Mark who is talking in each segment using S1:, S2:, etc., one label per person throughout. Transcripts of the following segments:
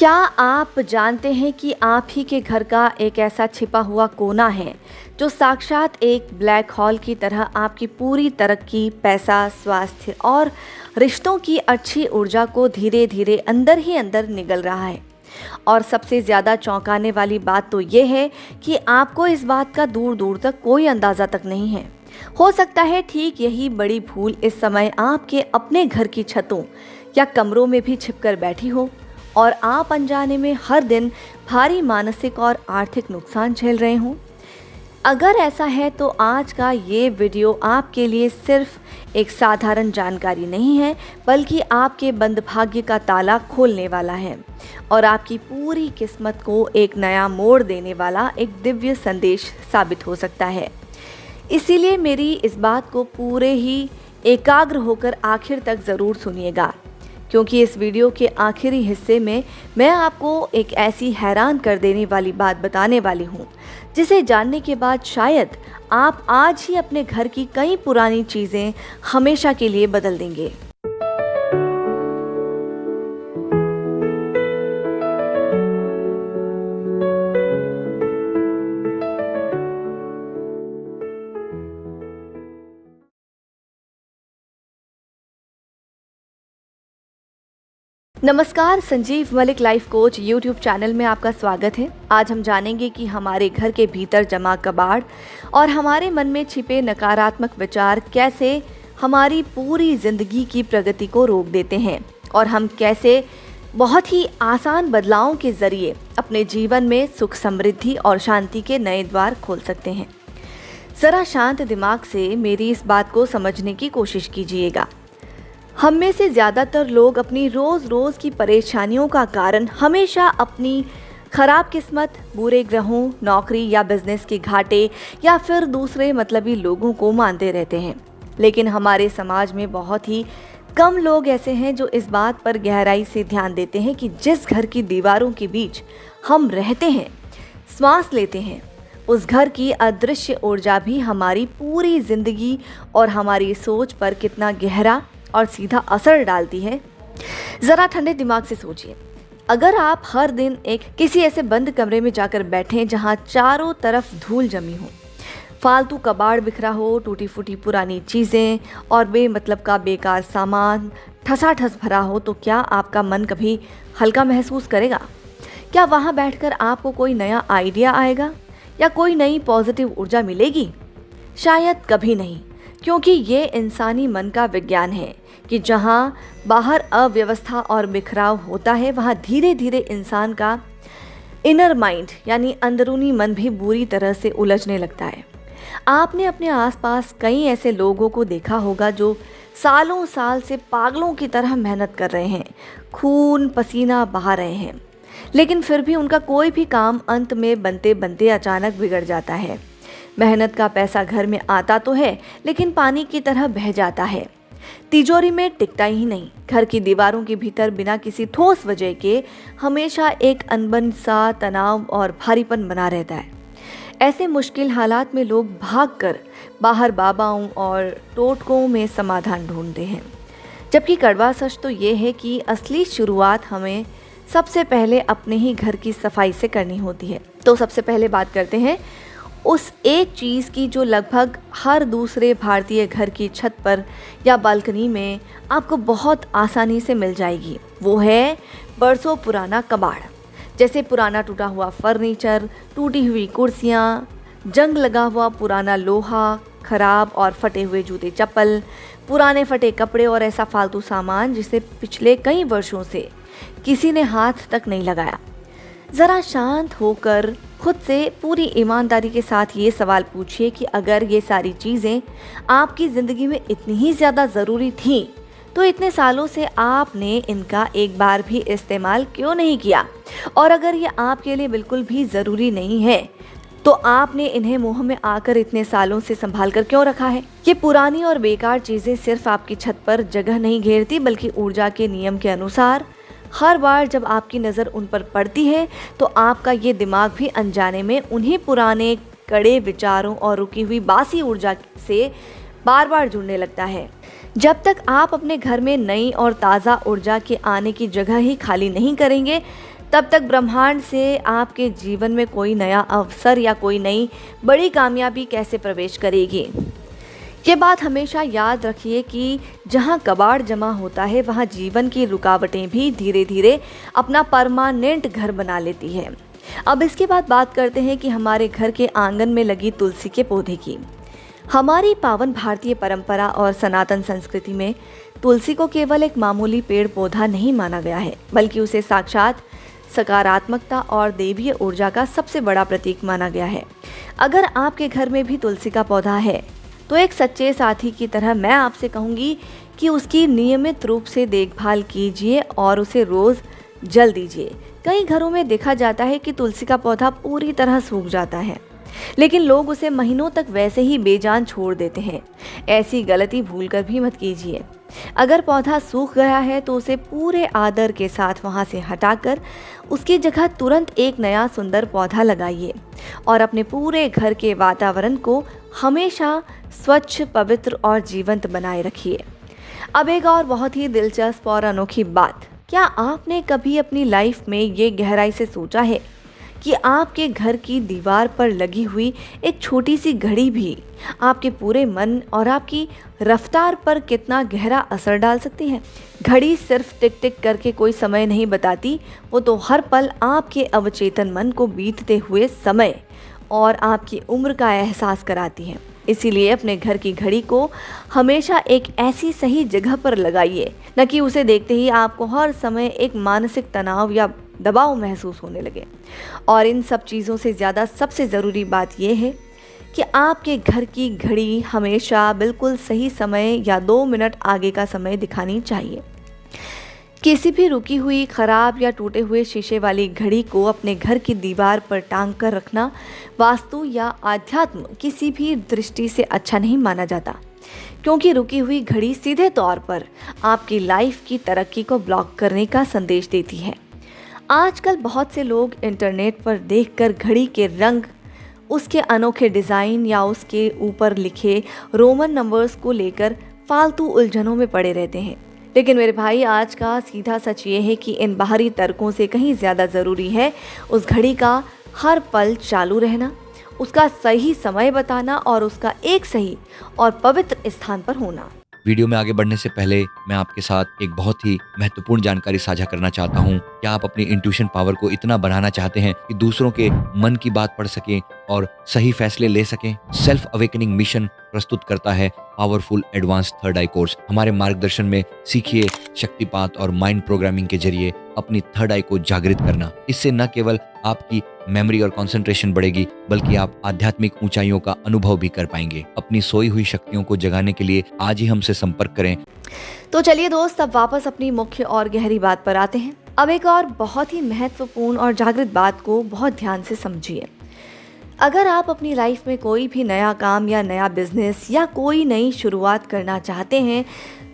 S1: क्या आप जानते हैं कि आप ही के घर का एक ऐसा छिपा हुआ कोना है जो साक्षात एक ब्लैक होल की तरह आपकी पूरी तरक्की, पैसा, स्वास्थ्य और रिश्तों की अच्छी ऊर्जा को धीरे धीरे अंदर ही अंदर निगल रहा है। और सबसे ज़्यादा चौंकाने वाली बात तो ये है कि आपको इस बात का दूर दूर तक कोई अंदाज़ा तक नहीं है। हो सकता है ठीक यही बड़ी भूल इस समय आपके अपने घर की छतों या कमरों में भी छिपकर बैठी हो और आप अनजाने में हर दिन भारी मानसिक और आर्थिक नुकसान झेल रहे हों। अगर ऐसा है तो आज का ये वीडियो आपके लिए सिर्फ एक साधारण जानकारी नहीं है, बल्कि आपके बंद भाग्य का ताला खोलने वाला है और आपकी पूरी किस्मत को एक नया मोड़ देने वाला एक दिव्य संदेश साबित हो सकता है। इसीलिए मेरी इस बात को पूरे ही एकाग्र होकर आखिर तक ज़रूर सुनिएगा, क्योंकि इस वीडियो के आखिरी हिस्से में मैं आपको एक ऐसी हैरान कर देने वाली बात बताने वाली हूँ जिसे जानने के बाद शायद आप आज ही अपने घर की कई पुरानी चीज़ें हमेशा के लिए बदल देंगे। नमस्कार, Sanjeev Malik life coach YouTube channel में आपका स्वागत है। आज हम जानेंगे कि हमारे घर के भीतर जमा कबाड़ और हमारे मन में छिपे नकारात्मक विचार कैसे हमारी पूरी जिंदगी की प्रगति को रोक देते हैं और हम कैसे बहुत ही आसान बदलावों के जरिए अपने जीवन में सुख, समृद्धि और शांति के नए द्वार खोल सकते हैं। ज़रा शांत दिमाग से मेरी इस बात को समझने की कोशिश कीजिएगा। हम में से ज़्यादातर लोग अपनी रोज़ की परेशानियों का कारण हमेशा अपनी खराब किस्मत, बुरे ग्रहों, नौकरी या बिजनेस के घाटे या फिर दूसरे मतलबी लोगों को मानते रहते हैं। लेकिन हमारे समाज में बहुत ही कम लोग ऐसे हैं जो इस बात पर गहराई से ध्यान देते हैं कि जिस घर की दीवारों के बीच हम रहते हैं, श्वास लेते हैं, उस घर की अदृश्य ऊर्जा भी हमारी पूरी जिंदगी और हमारी सोच पर कितना गहरा और सीधा असर डालती है। ज़रा ठंडे दिमाग से सोचिए, अगर आप हर दिन किसी ऐसे बंद कमरे में जाकर बैठें जहां चारों तरफ धूल जमी हो, फालतू कबाड़ बिखरा हो, टूटी फूटी पुरानी चीज़ें और बेमतलब का बेकार सामान ठसाठस भरा हो, तो क्या आपका मन कभी हल्का महसूस करेगा? क्या वहां बैठकर आपको कोई नया आइडिया आएगा या कोई नई पॉजिटिव ऊर्जा मिलेगी? शायद कभी नहीं, क्योंकि ये इंसानी मन का विज्ञान है कि जहाँ बाहर अव्यवस्था और बिखराव होता है, वहाँ धीरे धीरे इंसान का इनर माइंड यानी अंदरूनी मन भी बुरी तरह से उलझने लगता है। आपने अपने आसपास कई ऐसे लोगों को देखा होगा जो सालों साल से पागलों की तरह मेहनत कर रहे हैं, खून पसीना बहा रहे हैं, लेकिन फिर भी उनका कोई भी काम अंत में बनते बनते अचानक बिगड़ जाता है। मेहनत का पैसा घर में आता तो है, लेकिन पानी की तरह बह जाता है, तिजोरी में टिकता ही नहीं। घर की दीवारों के भीतर बिना किसी ठोस वजह के हमेशा एक अनबन सा तनाव और भारीपन बना रहता है। ऐसे मुश्किल हालात में लोग भागकर बाहर बाबाओं और टोटकों में समाधान ढूंढते हैं, जबकि कड़वा सच तो ये है कि असली शुरुआत हमें सबसे पहले अपने ही घर की सफाई से करनी होती है। तो सबसे पहले बात करते हैं उस एक चीज़ की जो लगभग हर दूसरे भारतीय घर की छत पर या बालकनी में आपको बहुत आसानी से मिल जाएगी। वो है बरसों पुराना कबाड़। जैसे पुराना टूटा हुआ फर्नीचर, टूटी हुई कुर्सियाँ, जंग लगा हुआ पुराना लोहा, खराब और फटे हुए जूते चप्पल, पुराने फटे कपड़े और ऐसा फालतू सामान जिसे पिछले कई वर्षों से किसी ने हाथ तक नहीं लगाया। ज़रा शांत होकर खुद से पूरी ईमानदारी के साथ ये सवाल पूछिए कि अगर ये सारी चीज़ें आपकी ज़िंदगी में इतनी ही ज़्यादा ज़रूरी थीं, तो इतने सालों से आपने इनका एक बार भी इस्तेमाल क्यों नहीं किया? और अगर ये आपके लिए बिल्कुल भी ज़रूरी नहीं है, तो आपने इन्हें मुँह में आकर इतने सालों से संभाल कर क्यों रखा है? ये पुरानी और बेकार चीज़ें सिर्फ आपकी छत पर जगह नहीं घेरती, बल्कि ऊर्जा के नियम के अनुसार हर बार जब आपकी नज़र उन पर पड़ती है, तो आपका ये दिमाग भी अनजाने में उन्हीं पुराने कड़े विचारों और रुकी हुई बासी ऊर्जा से बार बार जुड़ने लगता है। जब तक आप अपने घर में नई और ताज़ा ऊर्जा के आने की जगह ही खाली नहीं करेंगे, तब तक ब्रह्मांड से आपके जीवन में कोई नया अवसर या कोई नई बड़ी कामयाबी कैसे प्रवेश करेगी। ये बात हमेशा याद रखिए कि जहाँ कबाड़ जमा होता है वहाँ जीवन की रुकावटें भी धीरे धीरे अपना परमानेंट घर बना लेती है। अब इसके बाद बात करते हैं कि हमारे घर के आंगन में लगी तुलसी के पौधे की। हमारी पावन भारतीय परंपरा और सनातन संस्कृति में तुलसी को केवल एक मामूली पेड़ पौधा नहीं माना गया है, बल्कि उसे साक्षात सकारात्मकता और देवीय ऊर्जा का सबसे बड़ा प्रतीक माना गया है। अगर आपके घर में भी तुलसी का पौधा है तो एक सच्चे साथी की तरह मैं आपसे कहूँगी कि उसकी नियमित रूप से देखभाल कीजिए और उसे रोज़ जल दीजिए। कई घरों में देखा जाता है कि तुलसी का पौधा पूरी तरह सूख जाता है, लेकिन लोग उसे महीनों तक वैसे ही बेजान छोड़ देते हैं। ऐसी गलती भूलकर भी मत कीजिए। अगर पौधा सूख गया है तो उसे पूरे आदर के साथ वहां से हटाकर उसकी जगह तुरंत एक नया सुंदर पौधा लगाइए और अपने पूरे घर के वातावरण को हमेशा स्वच्छ, पवित्र और जीवंत बनाए रखिए। अब एक और बहुत ही दिलचस्प और अनोखी बात, क्या आपने कभी अपनी लाइफ में ये गहराई से सोचा है कि आपके घर की दीवार पर लगी हुई एक छोटी सी घड़ी भी आपके पूरे मन और आपकी रफ्तार पर कितना गहरा असर डाल सकती है। घड़ी सिर्फ टिक टिक करके कोई समय नहीं बताती, वो तो हर पल आपके अवचेतन मन को बीतते हुए समय और आपकी उम्र का एहसास कराती है। इसीलिए अपने घर की घड़ी को हमेशा एक ऐसी सही जगह पर लगाइए, न कि उसे देखते ही आपको हर समय एक मानसिक तनाव या दबाव महसूस होने लगे। और इन सब चीज़ों से ज़्यादा सबसे ज़रूरी बात यह है कि आपके घर की घड़ी हमेशा बिल्कुल सही समय या 2 मिनट आगे का समय दिखानी चाहिए। किसी भी रुकी हुई, खराब या टूटे हुए शीशे वाली घड़ी को अपने घर की दीवार पर टांग कर रखना वास्तु या आध्यात्म किसी भी दृष्टि से अच्छा नहीं माना जाता, क्योंकि रुकी हुई घड़ी सीधे तौर पर आपकी लाइफ की तरक्की को ब्लॉक करने का संदेश देती है। आजकल बहुत से लोग इंटरनेट पर देखकर घड़ी के रंग, उसके अनोखे डिज़ाइन या उसके ऊपर लिखे रोमन नंबर्स को लेकर फालतू उलझनों में पड़े रहते हैं। लेकिन मेरे भाई, आज का सीधा सच ये है कि इन बाहरी तर्कों से कहीं ज़्यादा ज़रूरी है उस घड़ी का हर पल चालू रहना, उसका सही समय बताना और उसका एक सही और पवित्र स्थान पर होना।
S2: वीडियो में आगे बढ़ने से पहले मैं आपके साथ एक बहुत ही महत्वपूर्ण जानकारी साझा करना चाहता हूं। क्या आप अपनी इंट्यूशन पावर को इतना बढ़ाना चाहते हैं कि दूसरों के मन की बात पढ़ सकें और सही फैसले ले सकें? सेल्फ अवेकनिंग मिशन प्रस्तुत करता है पावरफुल एडवांस थर्ड आई कोर्स। हमारे मार्गदर्शन में सीखिए शक्तिपात और माइंड प्रोग्रामिंग के जरिए अपनी थर्ड आई को जागृत करना। इससे न केवल आपकी मेमोरी और कंसंट्रेशन बढ़ेगी, बल्कि आप आध्यात्मिक ऊंचाइयों का अनुभव भी कर पाएंगे। अपनी सोई हुई शक्तियों को जगाने के लिए आज ही हमसे संपर्क करें।
S1: तो चलिए दोस्त, अब वापस अपनी मुख्य और गहरी बात पर आते हैं। अब एक और बहुत ही महत्वपूर्ण और जागृत बात को बहुत ध्यान से समझिए। अगर आप अपनी लाइफ में कोई भी नया काम या नया बिजनेस या कोई नई शुरुआत करना चाहते हैं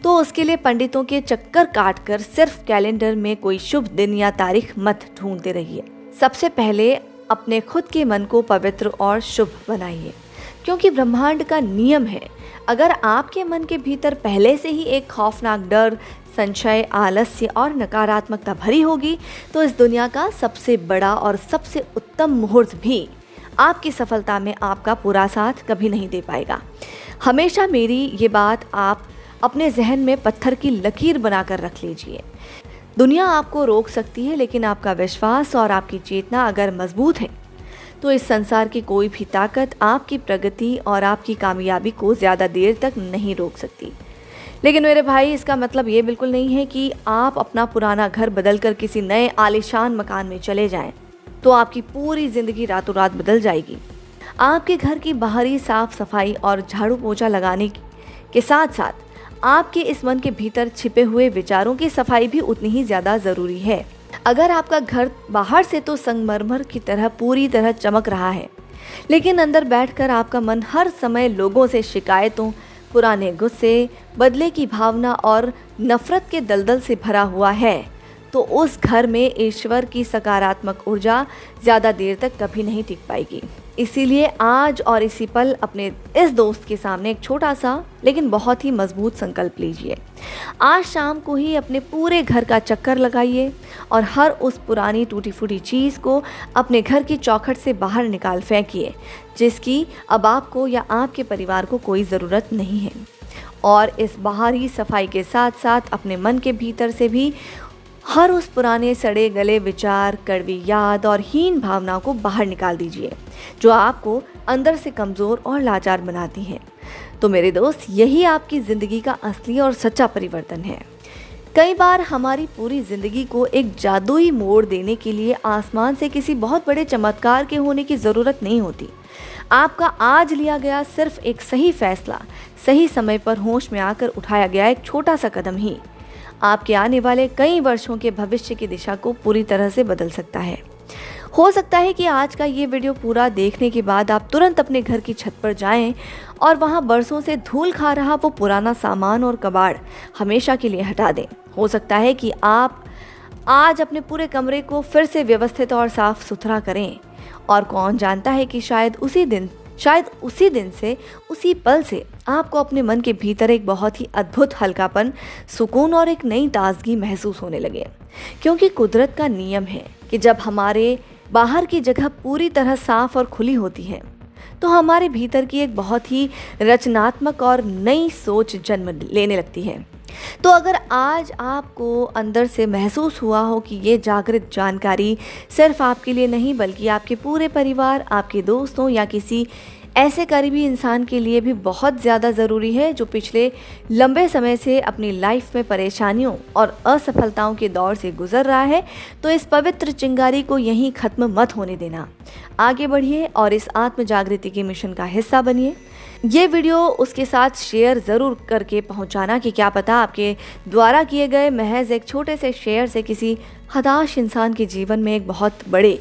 S1: तो उसके लिए पंडितों के चक्कर काटकर सिर्फ कैलेंडर में कोई शुभ दिन या तारीख मत ढूंढते रहिए। सबसे पहले अपने खुद के मन को पवित्र और शुभ बनाइए, क्योंकि ब्रह्मांड का नियम है, अगर आपके मन के भीतर पहले से ही एक खौफनाक डर, संशय, आलस्य और नकारात्मकता भरी होगी तो इस दुनिया का सबसे बड़ा और सबसे उत्तम मुहूर्त भी आपकी सफलता में आपका पूरा साथ कभी नहीं दे पाएगा। हमेशा मेरी ये बात आप अपने जहन में पत्थर की लकीर बनाकर रख लीजिए। दुनिया आपको रोक सकती है, लेकिन आपका विश्वास और आपकी चेतना अगर मजबूत है तो इस संसार की कोई भी ताकत आपकी प्रगति और आपकी कामयाबी को ज़्यादा देर तक नहीं रोक सकती। लेकिन मेरे भाई, इसका मतलब ये बिल्कुल नहीं है कि आप अपना पुराना घर बदलकर किसी नए आलीशान मकान में चले जाएं, तो आपकी पूरी ज़िंदगी रातों रात बदल जाएगी। आपके घर की बाहरी साफ सफाई और झाड़ू पोछा लगाने के साथ साथ आपके इस मन के भीतर छिपे हुए विचारों की सफाई भी उतनी ही ज़्यादा ज़रूरी है। अगर आपका घर बाहर से तो संगमरमर की तरह पूरी तरह चमक रहा है, लेकिन अंदर बैठकर आपका मन हर समय लोगों से शिकायतों, पुराने गुस्से, बदले की भावना और नफरत के दलदल से भरा हुआ है, तो उस घर में ईश्वर की सकारात्मक ऊर्जा ज़्यादा देर तक कभी नहीं टिक पाएगी। इसीलिए आज और इसी पल अपने इस दोस्त के सामने एक छोटा सा लेकिन बहुत ही मजबूत संकल्प लीजिए। आज शाम को ही अपने पूरे घर का चक्कर लगाइए और हर उस पुरानी टूटी फूटी चीज़ को अपने घर की चौखट से बाहर निकाल फेंकिए जिसकी अब आपको या आपके परिवार को कोई ज़रूरत नहीं है। और इस बाहरी सफाई के साथ साथ अपने मन के भीतर से भी हर उस पुराने सड़े गले विचार, कड़वी याद और हीन भावनाओं को बाहर निकाल दीजिए जो आपको अंदर से कमज़ोर और लाचार बनाती हैं। तो मेरे दोस्त, यही आपकी ज़िंदगी का असली और सच्चा परिवर्तन है। कई बार हमारी पूरी ज़िंदगी को एक जादुई मोड़ देने के लिए आसमान से किसी बहुत बड़े चमत्कार के होने की ज़रूरत नहीं होती। आपका आज लिया गया सिर्फ एक सही फैसला, सही समय पर होश में आकर उठाया गया एक छोटा सा कदम ही आपके आने वाले कई वर्षों के भविष्य की दिशा को पूरी तरह से बदल सकता है। हो सकता है कि आज का ये वीडियो पूरा देखने के बाद आप तुरंत अपने घर की छत पर जाएं और वहां बरसों से धूल खा रहा वो पुराना सामान और कबाड़ हमेशा के लिए हटा दें। हो सकता है कि आप आज अपने पूरे कमरे को फिर से व्यवस्थित और साफ सुथरा करें। और कौन जानता है कि शायद उसी दिन से, उसी पल से आपको अपने मन के भीतर एक बहुत ही अद्भुत हल्कापन, सुकून और एक नई ताजगी महसूस होने लगे। क्योंकि कुदरत का नियम है कि जब हमारे बाहर की जगह पूरी तरह साफ और खुली होती है तो हमारे भीतर की एक बहुत ही रचनात्मक और नई सोच जन्म लेने लगती है। तो अगर आज आपको अंदर से महसूस हुआ हो कि ये जागृत जानकारी सिर्फ आपके लिए नहीं बल्कि आपके पूरे परिवार, आपके दोस्तों या किसी ऐसे करीबी इंसान के लिए भी बहुत ज़्यादा ज़रूरी है जो पिछले लंबे समय से अपनी लाइफ में परेशानियों और असफलताओं के दौर से गुजर रहा है, तो इस पवित्र चिंगारी को यहीं ख़त्म मत होने देना। आगे बढ़िए और इस आत्म जागृति के मिशन का हिस्सा बनिए। ये वीडियो उसके साथ शेयर ज़रूर करके पहुंचाना कि क्या पता आपके द्वारा किए गए महज एक छोटे से शेयर से किसी हताश इंसान के जीवन में एक बहुत बड़े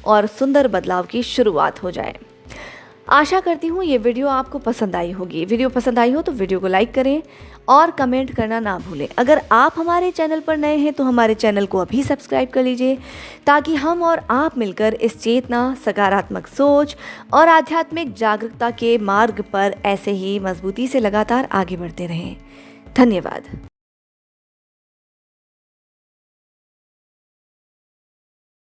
S1: और सुंदर बदलाव की शुरुआत हो जाए। आशा करती हूँ ये वीडियो आपको पसंद आई होगी। वीडियो पसंद आई हो तो वीडियो को लाइक करें और कमेंट करना ना भूलें। अगर आप हमारे चैनल पर नए हैं तो हमारे चैनल को अभी सब्सक्राइब कर लीजिए ताकि हम और आप मिलकर इस चेतना, सकारात्मक सोच और आध्यात्मिक जागरूकता के मार्ग पर ऐसे ही मजबूती से लगातार आगे बढ़ते रहें। धन्यवाद।